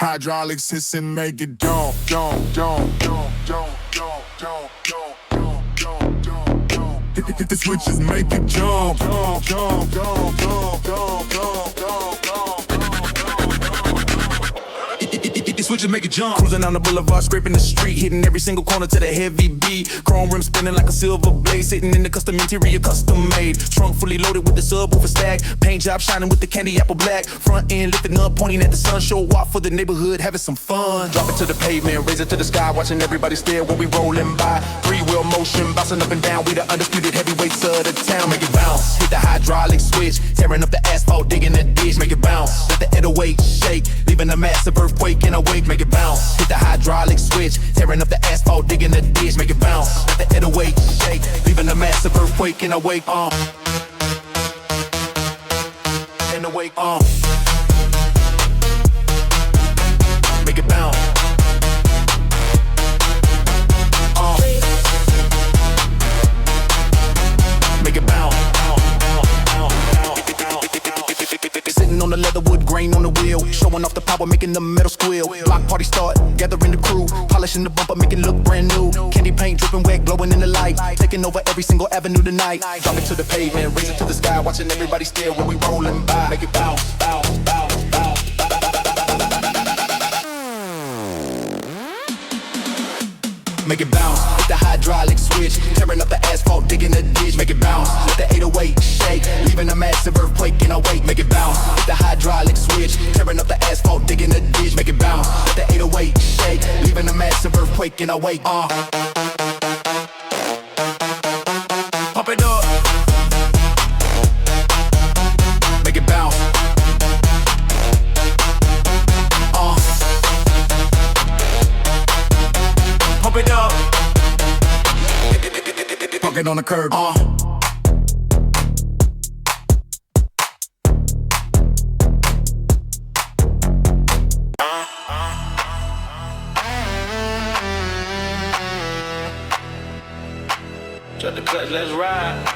Hydraulics hiss and make it jump, jump, jump, jump, jump, jump, jump, jump, jump, jump, jump, jump. Hit the switches, make it jump, jump, jump, jump, jump, jump, jump, jump, jump. Switches make it jump. Cruising on the boulevard, scraping the street, hitting every single corner to the heavy beat. Chrome rim spinning like a silver blade, sitting in the custom interior, custom made. Trunk fully loaded with the subwoofer stack. Paint job shining with the candy apple black. Front end lifting up, pointing at the sun. Show off for the neighborhood, having some fun. Drop it to the pavement, raise it to the sky, watching everybody stare when we rolling by. Three-wheel motion, bouncing up and down. We the undisputed heavyweights of the town. Make it bounce. Hit the hydraulic switch, tearing up the asphalt, digging the ditch. Make it bounce. Let the 808 shake, leaving a massive earthquake in a wake. Make it bounce. Hit the hydraulic switch, tearing up the asphalt, digging the ditch. Make it bounce. Let the 808 shake, leaving a massive earthquake in a wake. In a wake. Make it bounce. Make it bounce. Sitting on the leatherwood, grain on the wheel, showing off the power, making the metal squeal. Block party start, gathering the crew, polishing the bumper, making it look brand new. Candy paint dripping wet, glowing in the light, taking over every single avenue tonight. Drop it to the pavement, raise it to the sky, watching everybody stare when we rolling by. Make it bounce, bounce, bounce, bounce. Make it bounce, hit the hydraulic switch, tearing up the asphalt, digging the ditch. Make it bounce, let the 808 shake, leaving a massive earthquake in a wake. Make it bounce, hit the hydraulic switch, tearing up the asphalt, digging the ditch. Make it bounce, let the 808 shake, leaving a massive earthquake in a wake. Pump it up. Make it bounce. Pump it up. Park it on the curb. Shut the clutch, let's ride.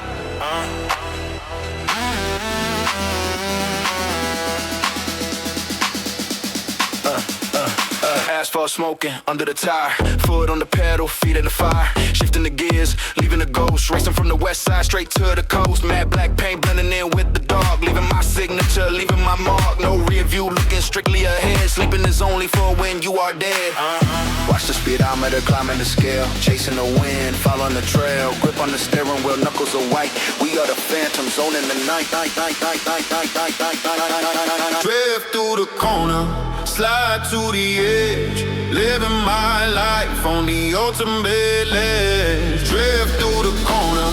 Asphalt smoking under the tire, foot on the pedal, feet in the fire, shifting the gears, leaving the ghost, racing from the west side straight to the coast. Mad black paint blending in with the dark, leaving my signature, leaving my mark. No rear view, looking strictly ahead. Sleeping is only for when you are dead. Watch the speedometer climbing the scale, chasing the wind, following the trail. Grip on the steering wheel, knuckles are white. We are the phantoms owning the night. Drift through the corner, slide to the edge, living my life on the ultimate ledge. Drift through the corner,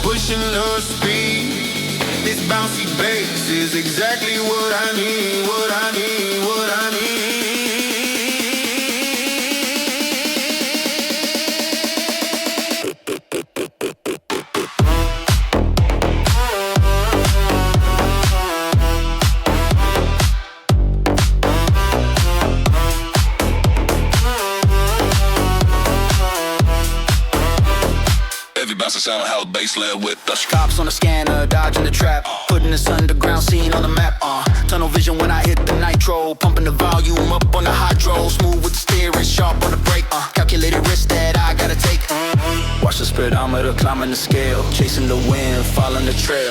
pushing the speed. This bouncy bass is exactly what I need, what I need, what I need. Bounce the sound, how the bass led with us. Cops on the scanner, dodging the trap, putting this underground scene on the map. Tunnel vision when I hit the nitro, pumping the volume up on the hydro, smooth with the steering, sharp on the brake. Calculated risk that I gotta take. Watch the speedometer climbing the scale, chasing the wind, following the trail.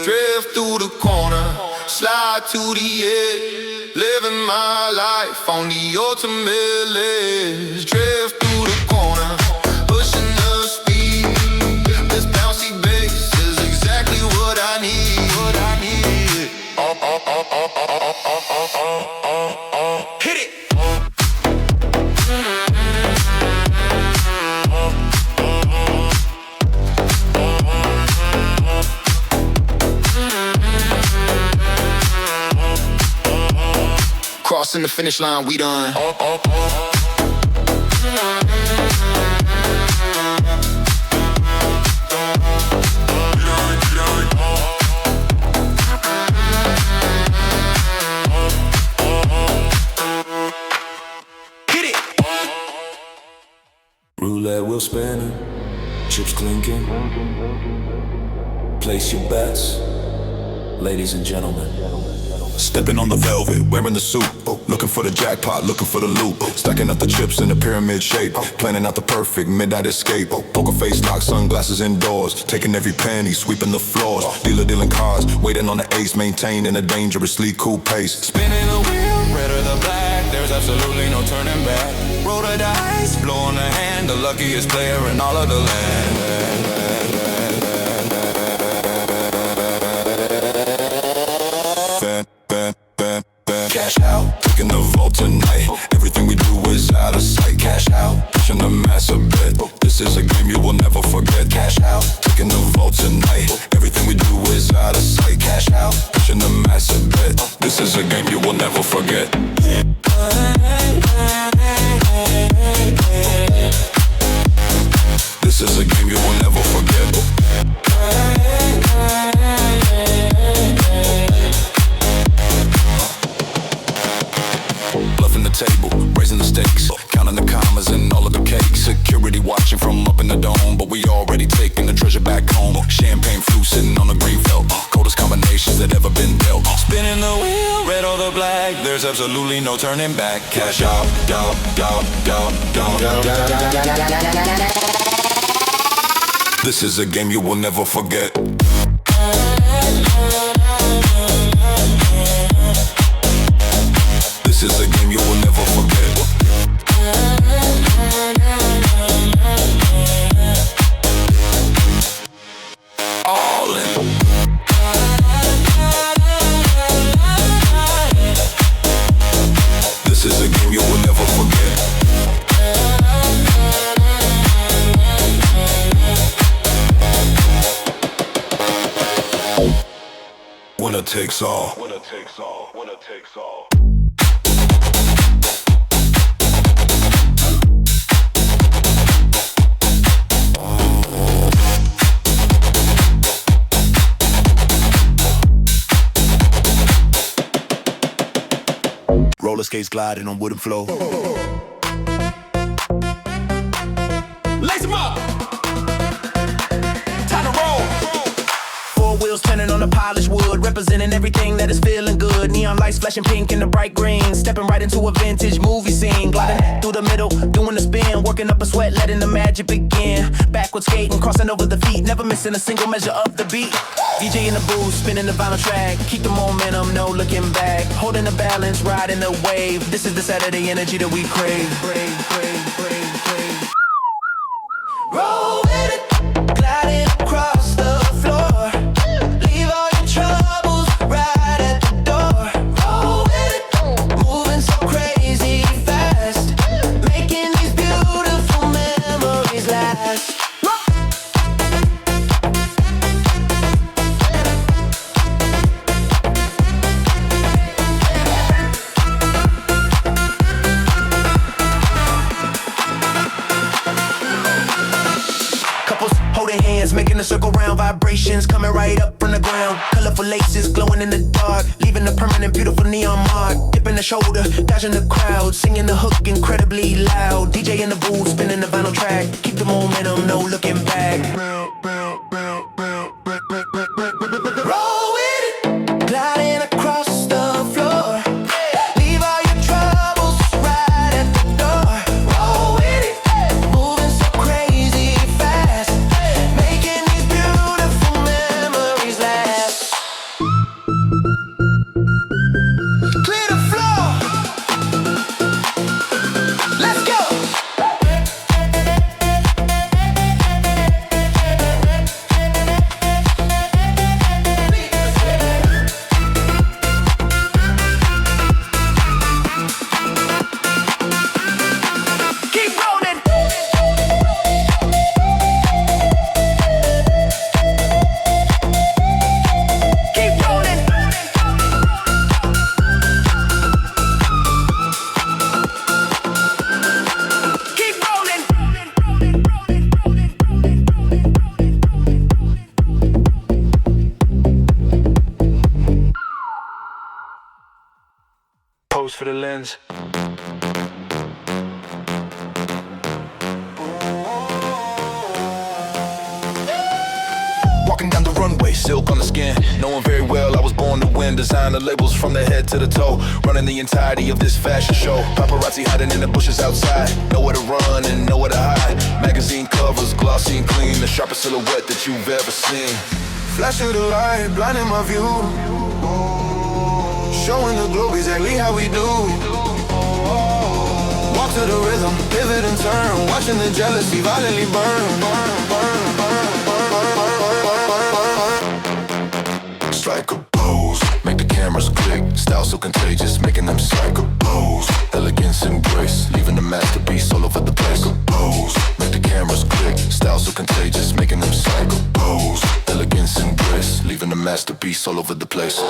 Drift through the corner, slide to the edge. Living my life on the ultimate ledge. Drift through the corner, pushing the speed. This bouncy bass is exactly what I need, what I need. Hit it. Crossing the finish line, we done. Hit it. Roulette wheel spinning, chips clinking. Place your bets, ladies and gentlemen. Stepping on the velvet, wearing the suit. Looking for the jackpot, looking for the loot. Stacking up the chips in a pyramid shape. Planning out the perfect midnight escape. Poker face lock, sunglasses indoors. Taking every penny, sweeping the floors. Dealer dealing cards, waiting on the ace. Maintaining a dangerously cool pace. Spinning the wheel, red or the black. There's absolutely no turning back. Roll the dice, blow on the hand. The luckiest player in all of the land. Cash out, taking the vault tonight. Everything we do is out of sight. Cash out, pushing the mass a bit. This is a game you will never forget. Cash out, taking the vault tonight. Everything we do is out of sight. Cash out, pushing the mass a bit. This is a game you will never forget. This is a game you will never forget. Bluffing the table, raising the stakes, counting the commas and all of the cakes. Security watching from up in the dome, but we already taking the treasure back home. Champagne flute sitting on the green felt, coldest combinations that ever been dealt. Spinning the wheel, red or the black. There's absolutely no turning back. Cash out, down, down, down, down, down, down. This is a game you will never forget. This is a game you will never forget. All in. This is a game you will never forget. Winner takes all. Winner takes all. Winner takes all. Roller skates gliding on wooden floor. Lace 'em up! Time to roll! Four wheels turning on the polished wood, representing everything that is feeling good. Neon lights flashing pink and the bright green, stepping right into a vintage movie scene. Gliding through the middle, doing the spin, working up a sweat, letting the magic begin. Backward skating, crossing over the feet, never missing a single measure of the beat. DJ in the booth, spinning the vinyl track, keep the momentum, no looking back. Holding the balance, riding the wave. This is the Saturday energy that we crave. Roll with it, gliding across the floor. Leave all your troubles right at the door. Roll with it, moving so crazy fast, making these beautiful memories last. Making a circle round, vibrations coming right up from the ground. Colorful laces glowing in the dark, leaving a permanent beautiful neon mark. Dipping the shoulder, dodging the crowd, singing the hook incredibly loud. DJ in the booth, spinning the vinyl track, keep the momentum, no looking back. Roll with it, gliding across the floor. Leave all your troubles right at the door. Roll with it, moving so crazy fast, making these beautiful memories last. Clear the floor. Let's go. Keep rolling. Keep rolling. Keep rolling. Pose for the lens. Walking down the runway, boy, silk on the skin. Knowing very well I was born to win. Design the labels from the head to the toe. Running the entirety of this fashion show. Paparazzi hiding in the bushes outside. Nowhere to run and nowhere to hide. Magazine covers, glossy and clean. The sharpest silhouette that you've ever seen. Flash of the light, blinding my view. Showing the globe exactly how we do. Walk to the rhythm, pivot and turn. Watching the jealousy violently burn. Strike a pose, make the cameras click. Style so contagious, making them psycho pose. Elegance and grace, leaving a masterpiece all over the place. Pose, make the cameras click. Style so contagious, making them psycho pose. Elegance and grace, leaving a masterpiece all over the place.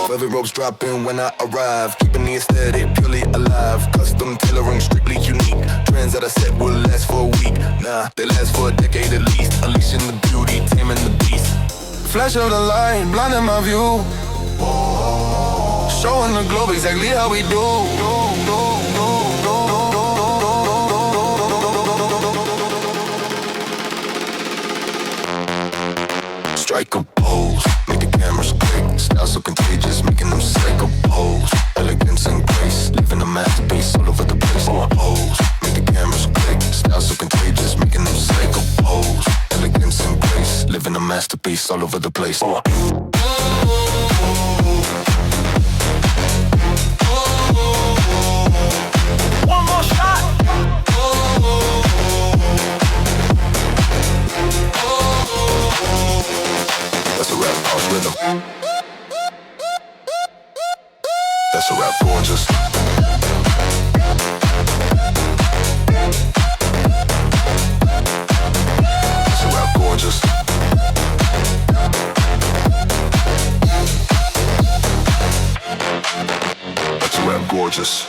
Velvet ropes dropping when I arrive, keeping the aesthetic purely alive. Custom tailoring, strictly unique. Trends that I set will last for a week. Nah, they last for a decade at least. Unleashing the beauty, taming the beast. Flash of the light, blinding my view. Showing the globe exactly how we do. Strike a pose, make the cameras click. Style so contagious, making them psycho pose. Elegance and grace, leaving a masterpiece all over the place. Pose, make the cameras click. Style so contagious, making them psycho pose. Elegance and grace, living a masterpiece all over the place. One more shot. That's a rap house rhythm. That's a rap gorgeous. That's a rap gorgeous. That's a rap gorgeous.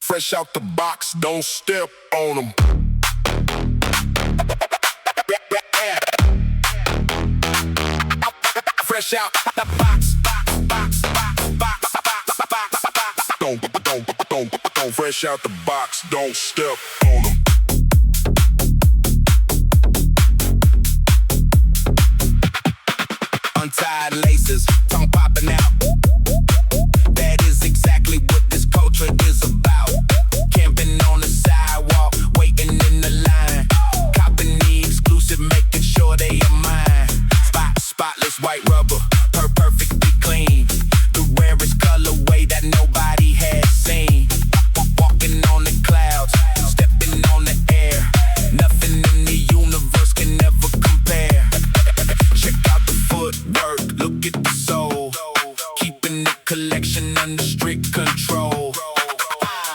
Fresh out the box, don't step on them. Fresh out the box. Don't fresh out the box, don't step on them. Untied laces, tongue popping out. That is exactly what this culture is about. Camping on the sidewalk, waiting in the line. Copping the exclusive, making sure they are mine. Spotless white rubber, perfectly clean. The rarest colorway that nobody has seen. Walking on the clouds, stepping on the air. Nothing in the universe can ever compare. Check out the footwork, look at the soul. Keeping the collection under strict control.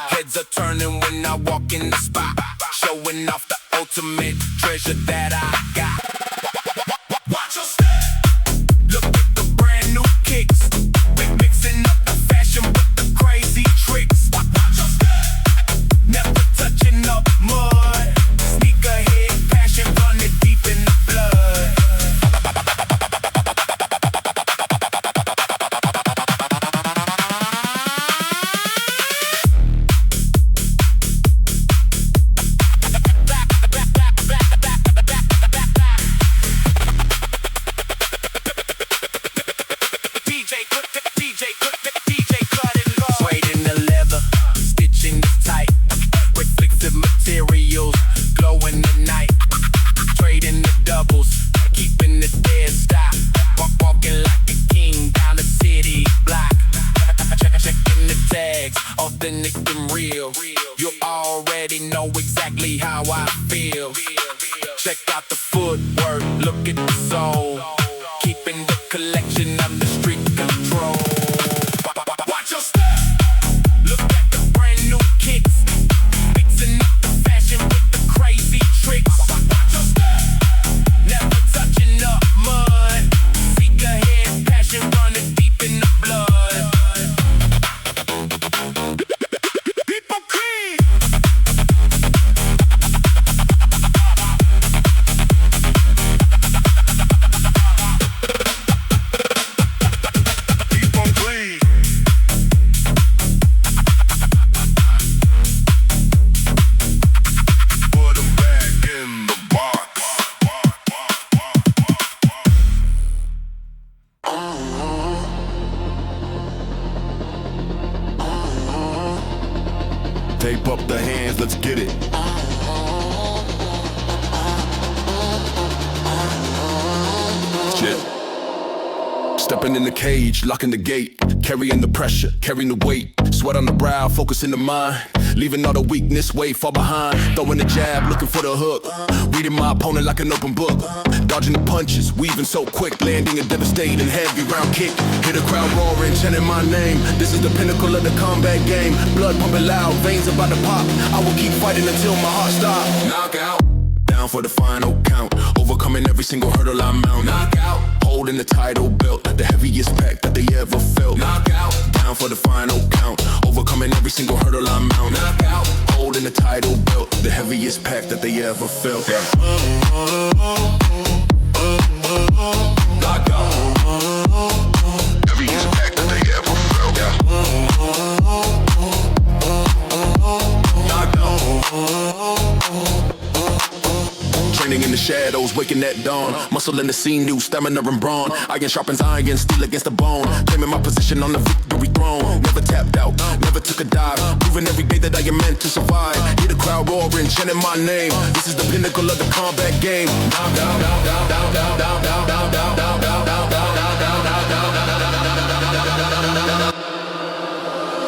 Heads are turning when I walk in the spot. Showing off the ultimate treasure that I got. Watch your step. Look at Tape up the hands, let's get it. Shit. Stepping in the cage, locking the gate, carrying the pressure, carrying the weight, sweat on the brow, focusing the mind, leaving all the weakness way far behind, throwing the jab, looking for the hook, reading my opponent like an open book, dodging the punches, weaving so quick, landing a devastating heavy round kick, hear the crowd roaring, chanting my name, this is the pinnacle of the combat game, blood pumping loud, veins about to pop, I will keep fighting until my heart stops. Knockout, down for the final count, overcoming every single hurdle I mount. Knockout, holding the title belt, the heaviest pack that they ever felt. Knockout, down for the final count, overcoming every single hurdle I mount. Knockout, holding the title belt, the heaviest pack that they ever felt. Knockout, heaviest pack that they ever felt. Knockout. Training in the shadows, waking at dawn. Muscle in the scene, new stamina and brawn. Iron sharpens iron, steel against the bone. Claiming my position on the victory throne. Never tapped out, never took a dive. Proving every day that I am meant to survive. Hear the crowd roaring, chanting my name. This is the pinnacle of the combat game.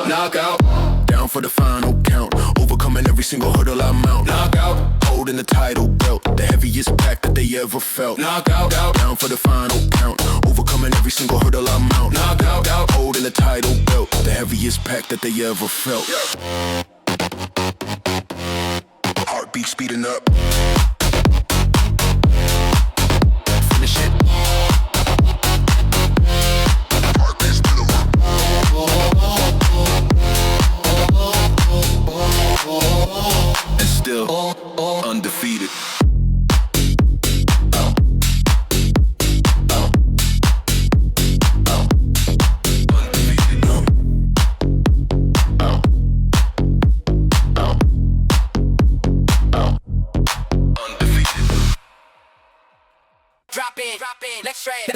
Knockout, down for the final count. Overcoming every single hurdle I mount. Knockout, holding the title belt, the heaviest pack that they ever felt. Knockout, down for the final count. Overcoming every single hurdle I mount. Knockout, holding the title belt, the heaviest pack that they ever felt. Heartbeat speeding up. Finish it. Heartbeat speeding up. And still undefeated. Drop in, let's shred.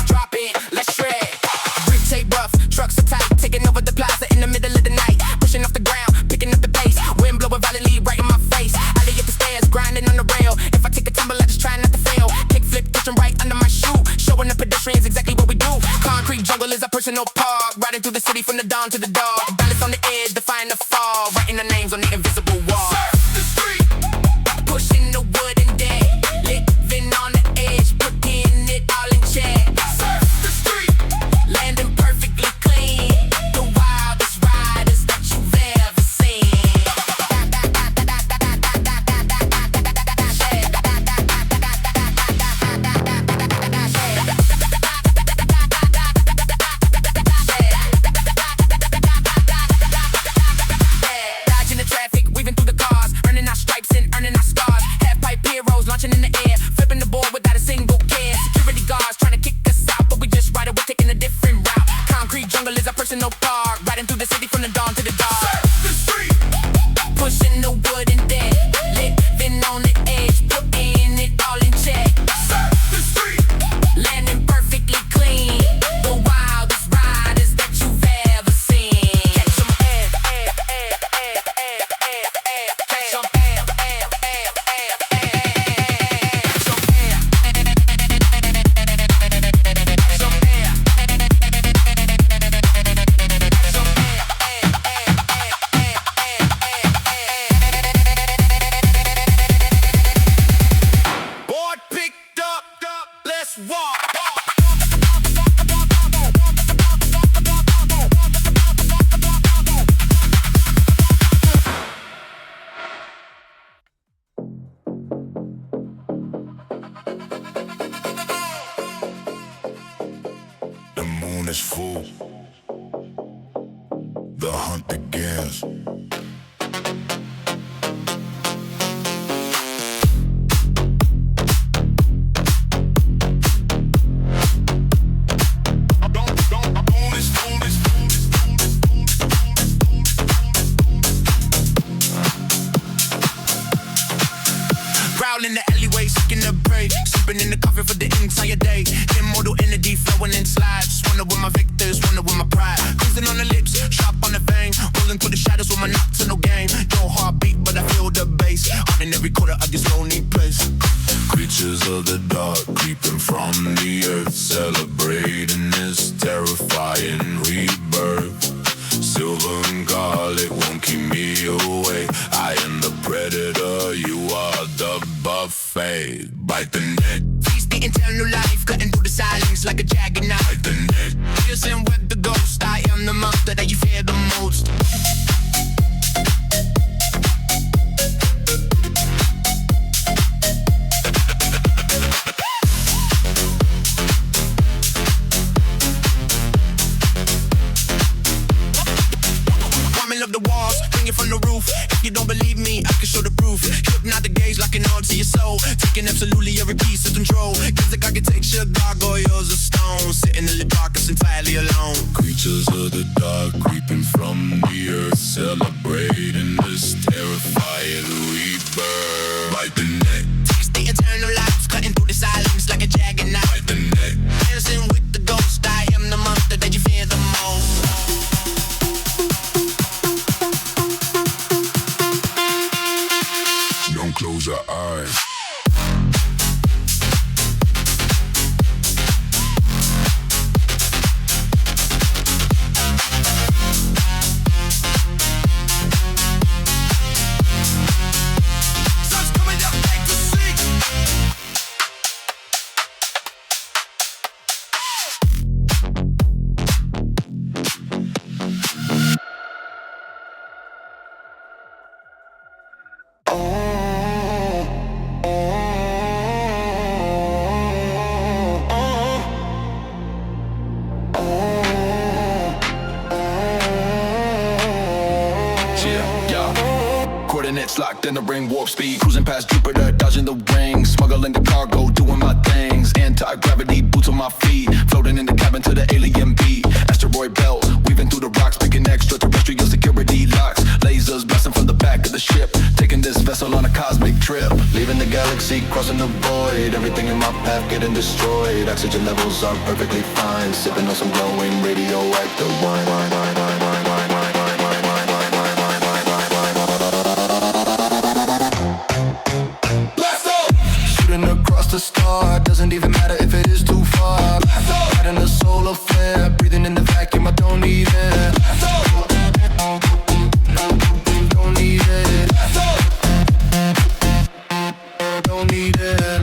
Drop in, let's shred. Bricks say rough, trucks are tight, taking over the plaza in the middle of the night. Pushing off the ground, picking up the pace. Wind blowing violently right in my face. I lay at the stairs, grinding on the rail. If I take a tumble, I just try not to fail. Kick flip, pushing right under my shoe. Showing the pedestrians exactly what we do. Concrete jungle is a personal park. Riding through the city from the dawn to the dark. Balance on the edge, defying the fall. Writing the names on the invisible wall. Surf the street, pushing the wooden deck. Living on the edge, putting it all in check. Surf the street, landing perfectly clean. The wildest riders that you've ever seen. Dodging the traffic, weaving through the cars, earning our stripes and earning our scars. Half pipe heroes launching in the air, flipping the board without a single care. Security guards trying to kick us out, but we just ride it, we're taking a different route. Concrete jungle is our personal park, riding through the city from the dawn to the dark. Surf the street, pushing the wooden deck, living on the edge, putting it all in check. Surf the street, landing perfectly clean. The wildest riders that you've ever seen. Catch 'em air, catch 'em air, board picked up, let's walk. The moon is full. The hunt begins. Prowling the alleyway, seeking a break. Sipping in the coffee for the entire day. Immortal energy flowing in slides. Wonder with my victors, wonder with my pride. Cruising on the lips, sharp on the vein. Rolling through the shadows with my nocturnal game. No heartbeat, but I feel the bass. Out in every quarter of this lonely place. Creatures of the dark creeping from the earth, celebrating this terrifying rebirth. Silver and garlic won't keep me away. I am the predator, you are the buffet. Bite the neck, Feast the eternal life, cutting through the silence like a jagged knife. bite the neck. Piercing with the ghost, I am the monster that you fear the most. Of the walls, bring it from the roof. If you don't believe me, I can show the proof. Hypnotic gaze, locking on to your soul. Taking absolutely every piece of control. Music architecture, gargoyles of stone. Sitting in the darkness entirely alone. Creatures of the dark creeping from the earth, celebrating this terrifying rebirth. Bite the neck, Taste the eternal life, cutting through the silence like a jagged knife. bite the neck. Dancing with the ghost, I am the monster that you fear the most. Don't close your eyes. Sun's coming up, take the seat. Coordinates locked in the ring, warp speed, cruising past Jupiter, dodging the rings, smuggling the cargo, doing my things. Anti-gravity, boots on my feet, floating in the cabin to the alien beat. Asteroid belt, weaving through the rocks, picking extraterrestrial security locks. Lasers blasting from the back of the ship, taking this vessel on a cosmic trip. Leaving the galaxy, crossing the void, everything in my path getting destroyed. Oxygen levels are perfectly fine, sipping on some glowing radioactive wine. Shooting across the star, doesn't even matter if it is too far. Lighting a solar flare, breathing in the vacuum, I don't need it. Don't need it. Don't need it.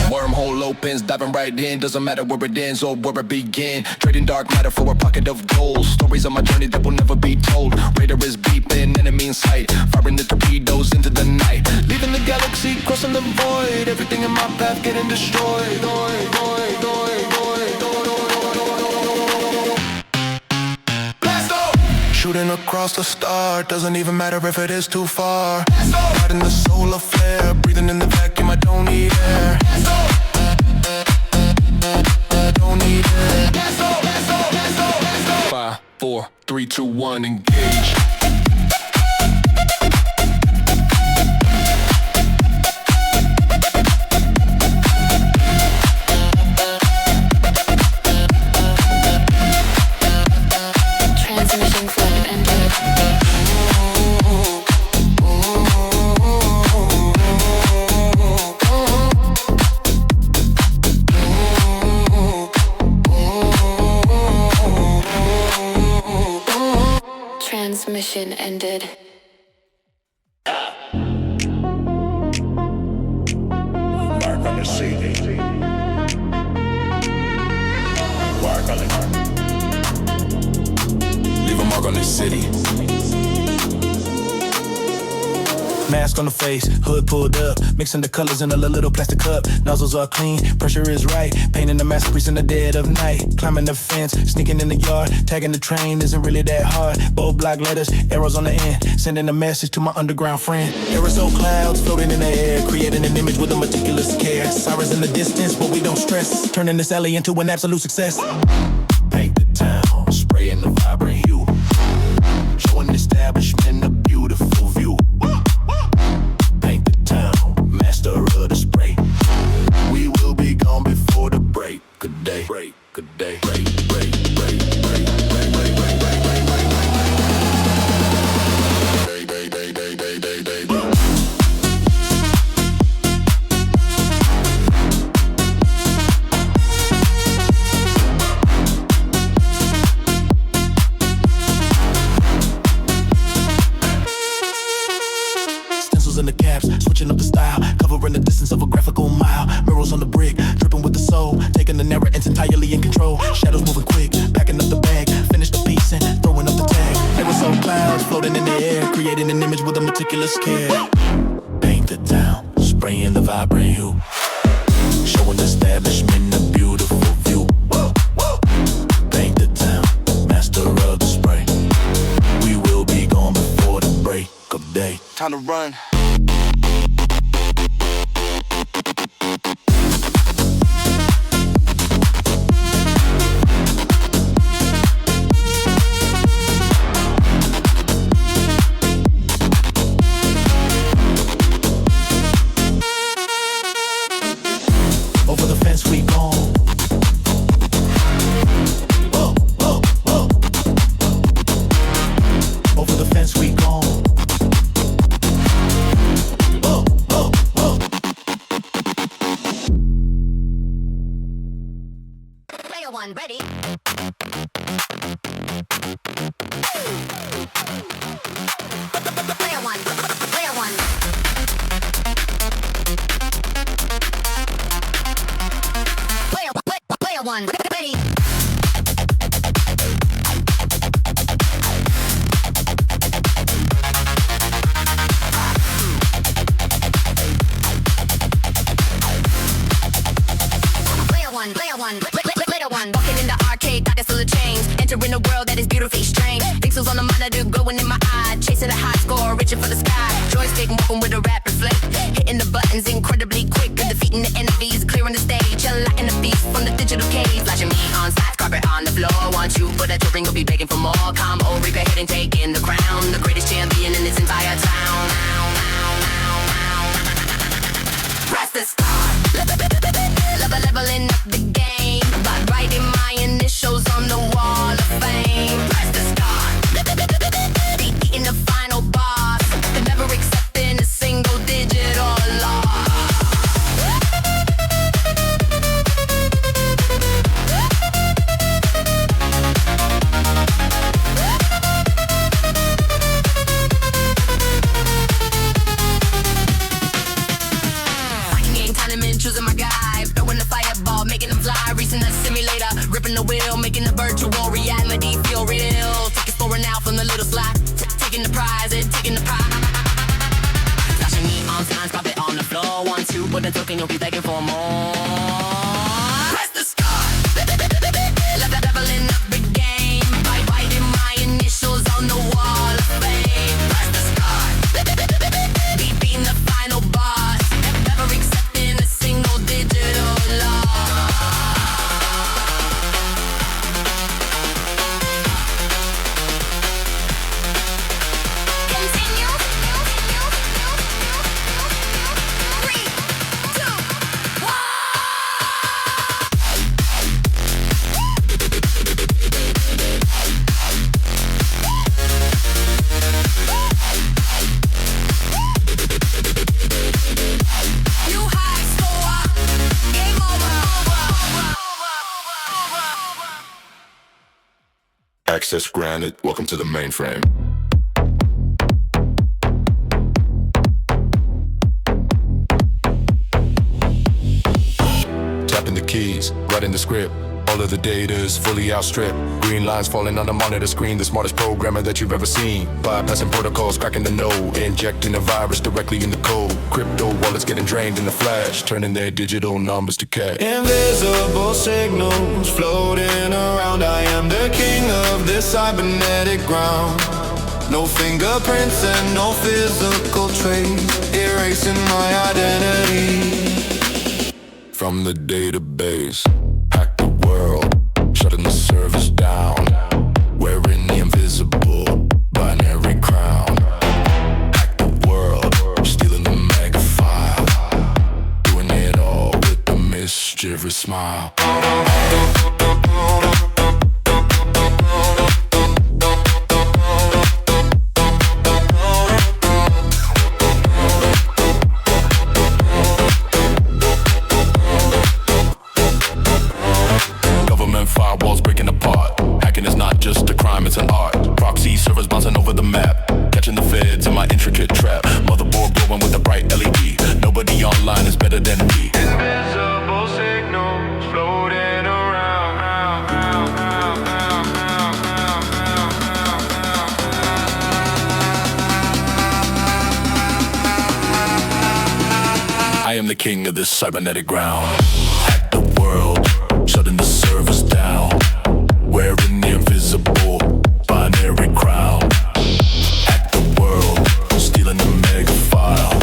Wormhole opens, diving right in. Doesn't matter where it ends or where it begin. Trading dark matter for a pocket of gold. Stories on my journey that will never be told. Radar is beeping, enemy in sight. Firing the torpedoes into the night. Leaving the galaxy, crossing the void. Everything in my path getting destroyed. Shooting across the star, doesn't even matter if it is too far. Lighting the solar flare, breathing in the vacuum, I don't need air. Don't need it. 5, 4, 3, 2, 1, engage. Transmission flow ended. Transmission ended. Mark on the CD. Mark on it. Leave a mark on this city. Mask on the face, hood pulled up, mixing the colors in a little plastic cup. Nozzles are clean, pressure is right. Painting the masterpiece in the dead of night. Climbing the fence, sneaking in the yard. Tagging the train isn't really that hard. Bold block letters, arrows on the end. Sending a message to my underground friend. Aerosol clouds floating in the air, creating an image with a meticulous care. Sirens in the distance, but we don't stress. Turning this alley into an absolute success. Hey. It's entirely in control. Shadows moving quick, packing up the bag, finish the piece and throwing up the tag. Aerosol clouds floating in the air, creating an image with a meticulous care. Paint the town, spraying the vibrant hue, showing the establishment a beautiful view. Paint the town, master of the spray. We will be gone before the break of day. Time to run. Over the fence we gone. Over the fence we gone. Player one, ready. Player one, player one. Player one, ready. Player one, walking in the arcade, got us full of chains. Entering a world that is beautifully strange. Pixels on the monitor, glowing in my eye. Chasing a high score, reaching for the sky. Joystick moving with a rapid flick. Hitting the buttons incredibly quick. Defeating the enemies, clearing the stage. Unlocking the beast from the digital cage. Flashing me on slides, carpet on the floor. Want you, but at your ring, will be begging for more. Combo, reap ahead and taking the crown. The greatest champion in this entire town. Press the start. Leveling up the game by writing my initials on the wall of fame. Press the start. Beating the final boss. Never accepting a single digital loss. Choosing my guy, throwing the fireball, making them fly, racing the simulator, ripping the wheel, making the virtual reality feel real. Tickets for now from the little slot, taking the prize and taking the prize. Flashing neon signs, drop it on the floor. 1, 2, but the token you'll be begging for more. Press the start. Leveling up the game by writing my initials on the wall of fame. Press the start. Beating the final boss. Never accepting a single digital loss. Continue. 3, 2, 1. You high score. Game over. Access granted. Welcome to the mainframe. Tapping the keys, writing the script. All of the data is fully outstripped. Green lines falling on the monitor screen. The smartest programmer that you've ever seen. Bypassing protocols, cracking the node. Injecting a virus directly in the code. Crypto wallets getting drained in the flash. Turning their digital numbers to cash. Invisible signals floating around. I am the king of this cybernetic ground. No fingerprints and no physical trace. Erasing my identity From the database, hack the world, shutting the servers down. Wearing the invisible binary crown. Hack the world, stealing the mega file. Doing it all with a mischievous smile. Firewalls breaking apart. Hacking is not just a crime, it's an art. Proxy servers bouncing over the map. Catching the feds in my intricate trap. Motherboard glowing with a bright LED. Nobody online is better than me. Invisible signals floating around. I am the king of this cybernetic ground. Hack the world, shutting the servers down. Wearing the invisible binary crown. Hack the world, stealing the mega file.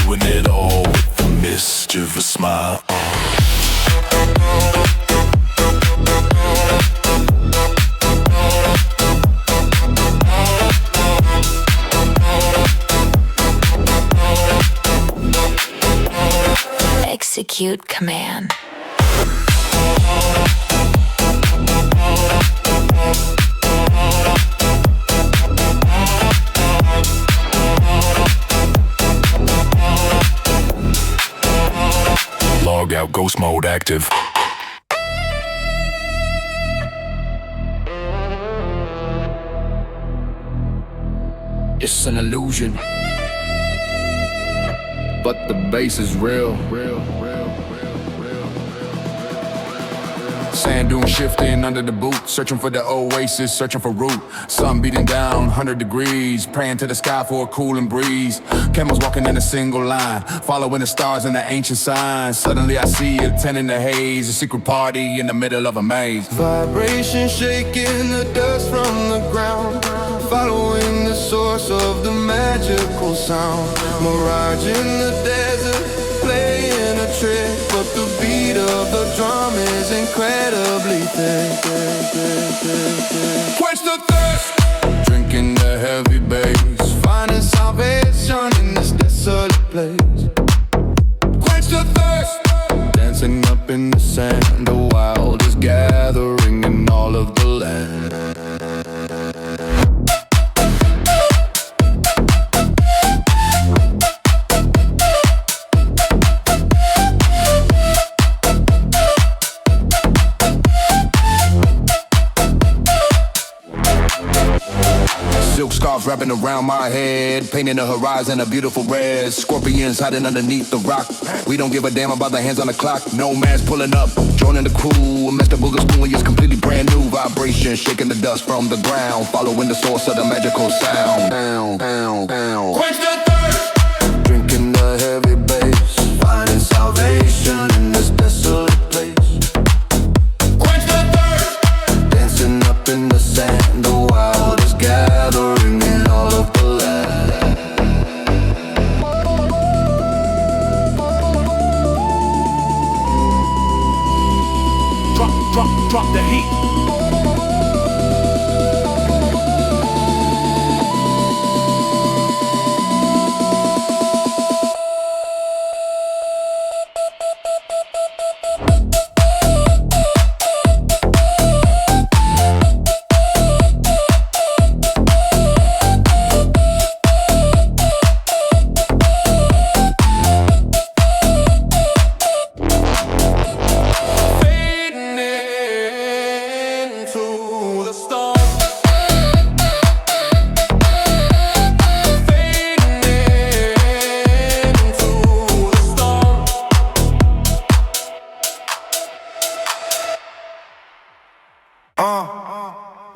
Doing it all with a mischievous smile. Execute command. Log out, ghost mode active. It's an illusion, but the bass is real. Sand dune shifting under the boot, searching for the oasis, searching for root. Sun beating down 100 degrees, praying to the sky for a cooling breeze. Camels walking in a single line, following the stars and the ancient signs. Suddenly I see a tent in the haze, a secret party in the middle of a maze. Vibration shaking the dust from the ground, following the source of the magical sound. Mirage in the desert, playing a trick, but the beat of the drum is incredibly thick. Quench the thirst, drinking the heavy bass, Finding salvation in this desolate place. quench the thirst, Dancing up in the sand, the wild is gathering in all of the land. silk scarves wrapping around my head, painting the horizon a beautiful red. Scorpions hiding underneath the rock. We don't give a damn about the hands on the clock. Nomads pulling up, joining the crew. Mr. Booger Spoon is completely brand new. Vibration shaking the dust from the ground, following the source of the magical sound. Down, down, down. Quench the thirst, Drinking the heavy bass, finding salvation in this desolate place. quench the thirst, Dancing up in the sand, the wild is gathering in all of the land. Drop the heat.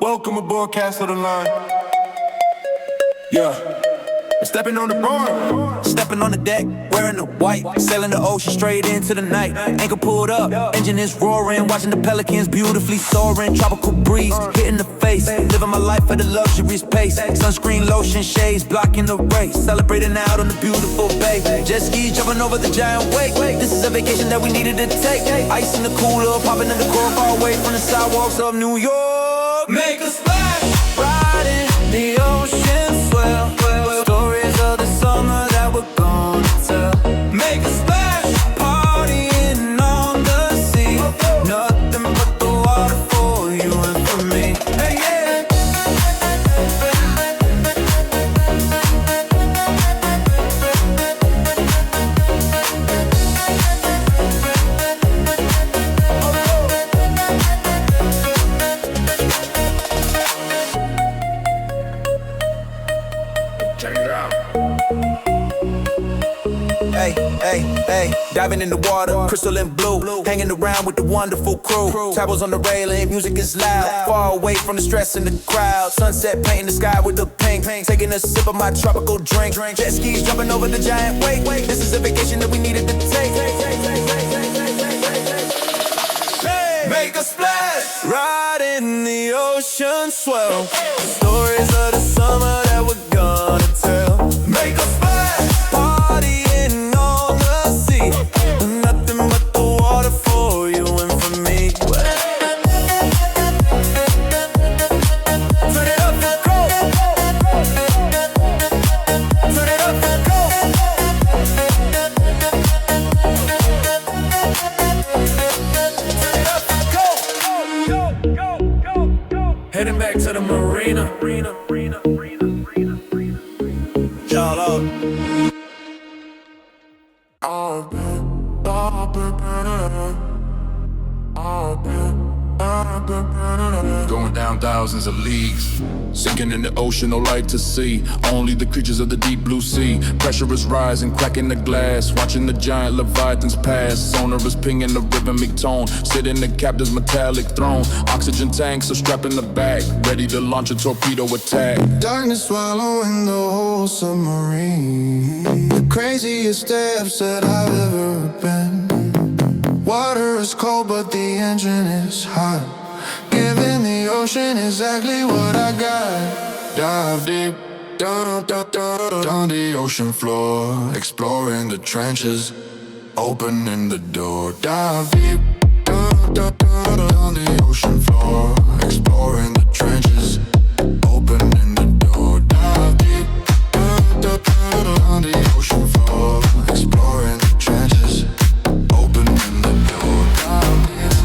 Welcome aboard Casio the line. Yeah. Stepping on the bar, Stepping on the deck, wearing the white, sailing the ocean straight into the night. Anchor pulled up, engine is roaring, watching the pelicans beautifully soaring. Tropical breeze hitting the face, living my life at a luxurious pace. Sunscreen, lotion, shades, blocking the race. Celebrating out on the beautiful bay. Jet skis jumping over the giant wake. This is a vacation that we needed to take. Ice in the cooler, popping in the core, far away from the sidewalks of New York. Make a splash, Riding the ocean swell. Stories of the summer that we're gonna tell. make a splash, Partying on the sea. Nothing but the water for you and for me. Hey, yeah. Hey, hey, hey, diving in the water, crystal and blue, hanging around with the wonderful crew. Towels on the railing, music is loud, far away from the stress in the crowd. Sunset painting the sky with the pink, taking a sip of my tropical drink. Jet skis jumping over the giant wake. This is a vacation that we needed ocean swell. Stories of the summer that we're gonna tell. Make a splash, partying on the sea. Nothing but the water for you and for me. Turn it up and go. Turn it up and go. Heading back to the marina. Y'all up. Going down thousands of leagues, sinking in the ocean, no light to see. Only the creatures of the deep blue sea. Pressure is rising, cracking the glass. Watching the giant leviathans pass. Sonar is pinging the rhythmic tone. Sit in the captain's metallic throne. Oxygen tanks so strapped in the back, ready to launch a torpedo attack. Darkness swallowing the whole submarine. The craziest depths that I've ever been. Water is cold but the engine is hot. Giving the ocean exactly what I got. Dive deep, down the ocean floor. Exploring the trenches, opening the door. Dive deep, down the ocean floor. Exploring the trenches, opening the door. Dive deep, down the ocean floor. Exploring the trenches, opening the door. Dive deep.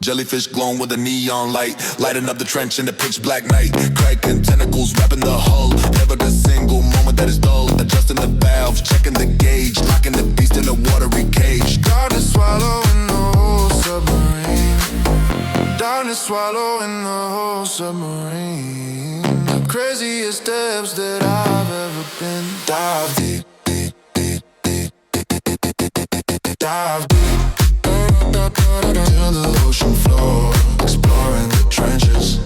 Jellyfish glowing with a neon light, lighting up the trench in the pitch black night. Cracking tentacles, wrapping the hull. Never a single moment that is dull. Adjusting the valves, checking the gauge, locking the beast in a watery cage. Darkness swallowing the whole submarine. Darkness swallowing the whole submarine. The craziest depths that I've ever been. Dive deep, deep, deep, deep, dive deep. To the ocean floor, exploring the trenches,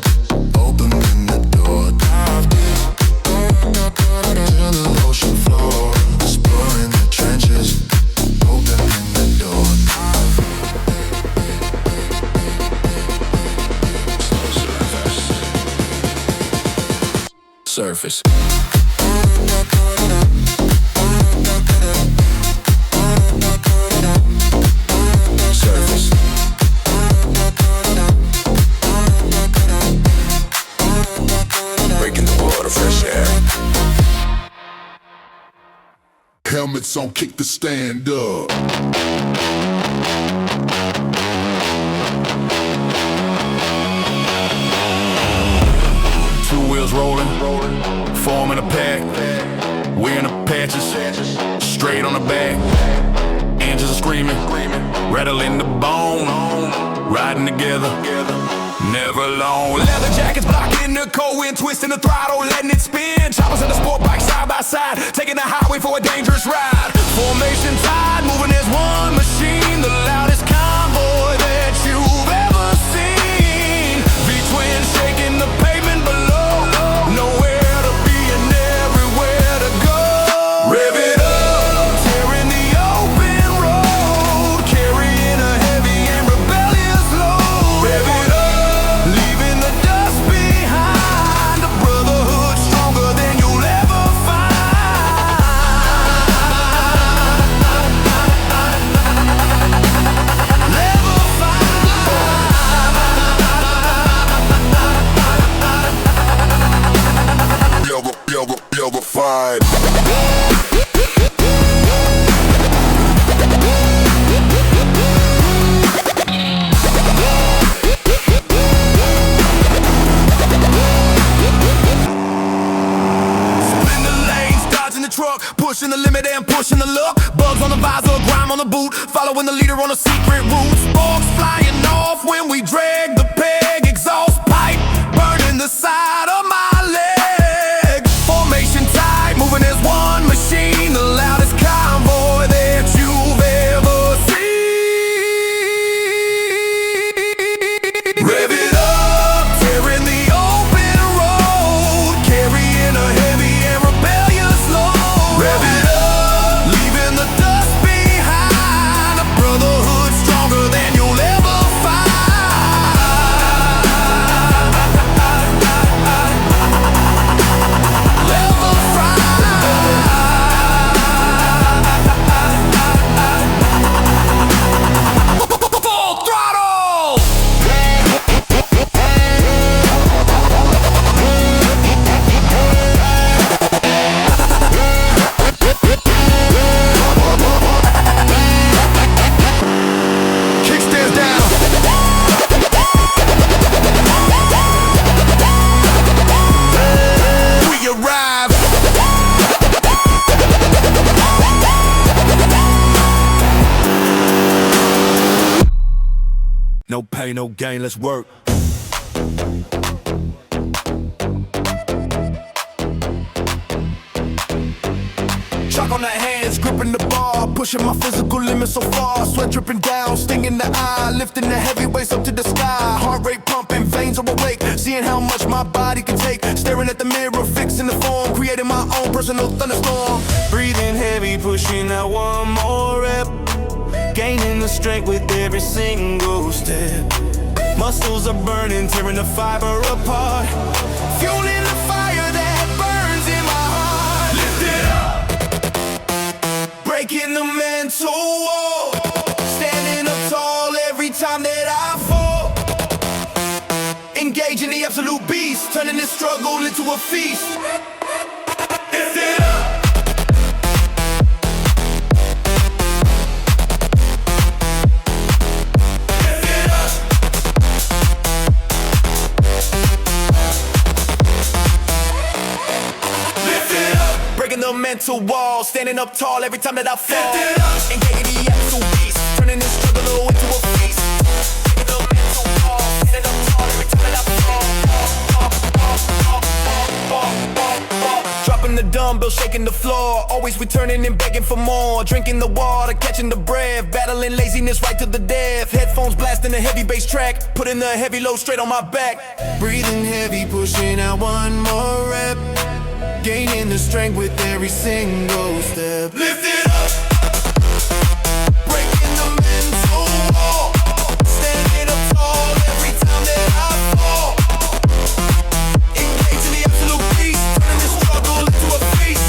opening the door. Dive deep. To the ocean floor, exploring the trenches, opening the door. Surface. Surface. Breaking the water, fresh air. Helmets on, kick the stand up. Two wheels rolling, forming a pack. We're in the patches, straight on the back. Engines are screaming, rattling the bone. Riding together, never alone. Leather jackets blocking the cold wind, twisting the throttle, letting it spin. Choppers in the sport bike side by side, taking the highway for a dangerous ride. Formation tied, moving as one machine. The loudest convoy that you've ever seen. V-twin shaking the pavement below. Nowhere to be and everywhere to go. Rev it up, tearing the open road, carrying a heavy and rebellious load. Rev it up, leaving the dust behind. A brotherhood stronger than you'll ever find. Never find. You'll find. Truck, pushing the limit and pushing the luck. Bugs on the visor, grime on the boot, following the leader on a secret route. Sparks flying off when we drag the peg. Exhaust pipe burning the side of my leg. Formation tight, moving as one machine. The loudest convoy that you've ever seen. Rev it up, tearing the No pain, no gain, let's work. Chalk on the hands, gripping the bar, pushing my physical limits so far. Sweat dripping down, sting in the eye, lifting the heavy weights up to the sky. Heart rate pumping, veins are awake, seeing how much my body can take. Staring at the mirror, fixing the form, creating my own personal thunderstorm. Breathing heavy, pushing out one more rep. Gaining the strength with every single step. Muscles are burning, tearing the fiber apart. Fueling the fire that burns in my heart. Lift it up, breaking the mental wall. Standing up tall every time that I fall. Engaging the absolute beast, turning this struggle into a feast. Lift it up. The mental wall, standing up tall every time that I fall. Engaging the absolute beast, turning this struggle into a feast. The mental wall, standing up tall every time that I fall. Dropping the dumbbell, shaking the floor, always returning and begging for more. Drinking the water, catching the breath, battling laziness right to the death. Headphones blasting a heavy bass track, putting the heavy load straight on my back. Breathing heavy, pushing out one more rep. Gaining the strength with every single step. Lift it up, breaking the mental wall. Standing up tall every time that I fall. Engaging the absolute beast, turning the struggle into a feast.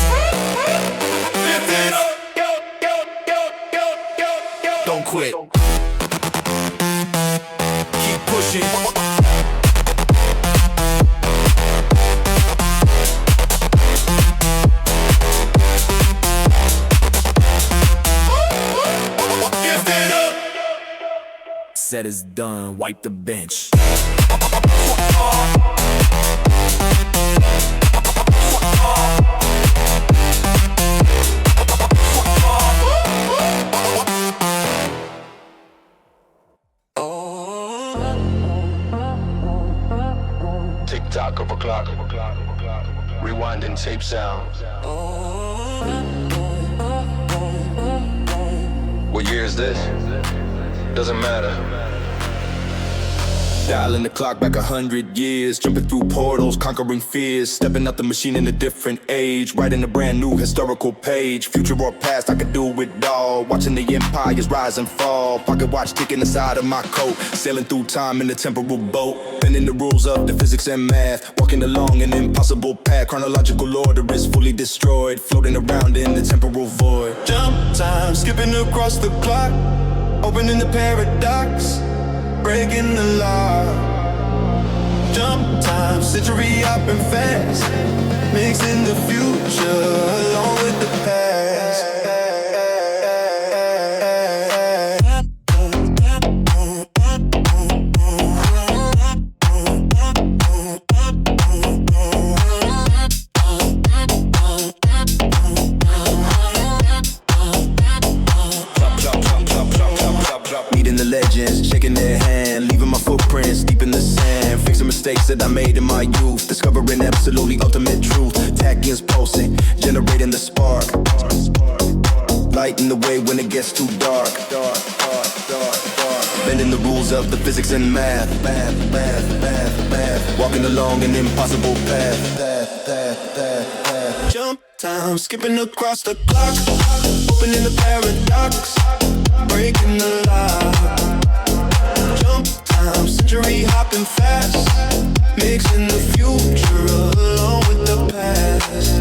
Lift it up, don't quit. Keep pushing. Said it's done, wipe the bench. Tick-tock of a clock, rewinding tape sound. What year is this? Doesn't matter. Dialing the clock back 100 years, jumping through portals, conquering fears, stepping out the machine in a different age, writing a brand new historical page. Future or past, I could do it all. Watching the empires rise and fall. Pocket watch ticking inside of my coat, sailing through time in a temporal boat, bending the rules of the physics and math, walking along an impossible path. Chronological order is fully destroyed, floating around in the temporal void. Jump time, skipping across the clock, opening the paradox, breaking the law. Jump time, century hopping fast, mixing the future along with the past. Shaking their hand, leaving my footprints deep in the sand. Fixing mistakes that I made in my youth, discovering absolutely ultimate truth. Tachyons pulsing, generating the spark, lighting the way when it gets too dark. Bending the rules of the physics and math, walking along an impossible path. Jump time, skipping across the clock, opening the paradox, breaking the law. Jump time, century hopping fast, mixing the future along with the past.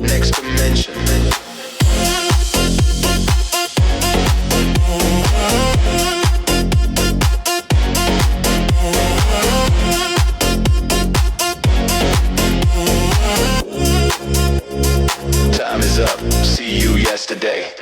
Next dimension. Time is up. See you yesterday.